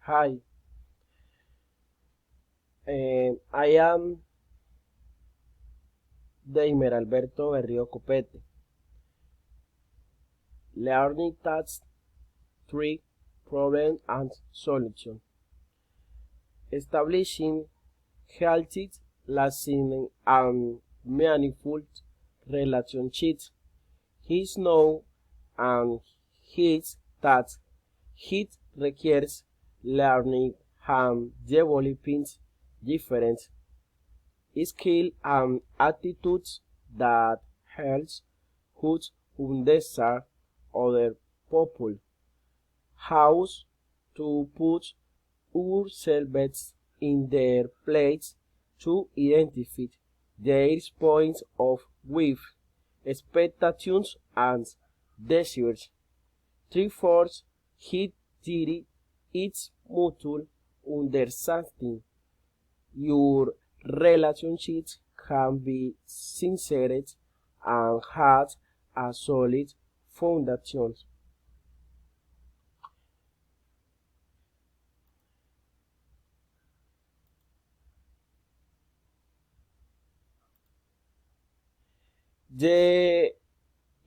Hi, I am Deimer Alberto Berrio Copete. Learning Task 3 Problem and Solution. Establishing healthy, lasting, and meaningful relationships. His know and his task. It requires learning and developing different skills and attitudes that helps us understand other people, how to put ourselves in their place to identify their points of view, expectations, and desires. Three-fourths hit theory is mutual understanding. Your relationships can be sincere and have a solid foundation. The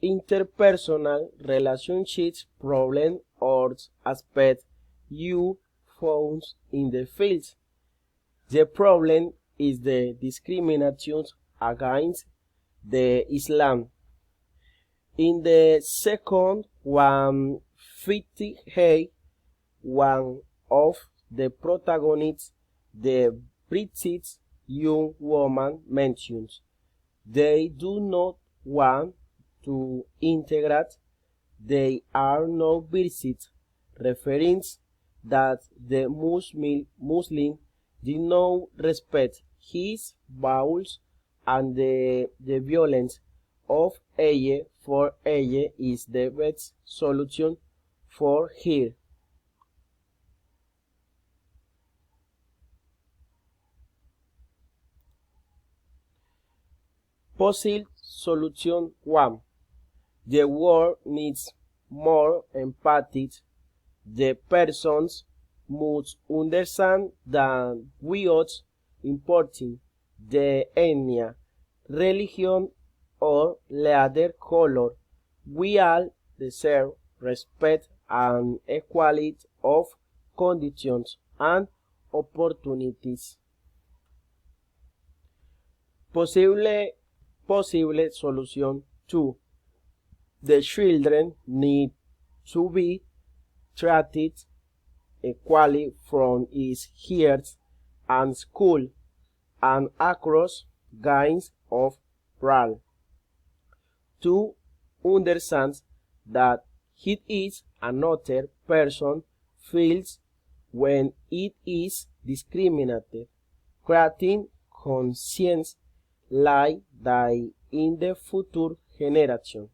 interpersonal relationships problem or aspect you found in the field. The problem is the discrimination against the Islam. In the second 158, one of the protagonists, the British young woman, mentions they do not want to integrate, they are not visit, referring that the Muslim did not respect his vows and the violence of ella for ella is the best solution for her. Possible solution 1. The world needs more empathy. The persons must understand that without importing the ethnia, religion, or leather color, we all deserve respect and equality of conditions and opportunities. Possible solution 2. The children need to be treated equally from its years and school and across gains of RAL. To understand that it is another person feels when it is discriminated, creating conscience like that in the future generation.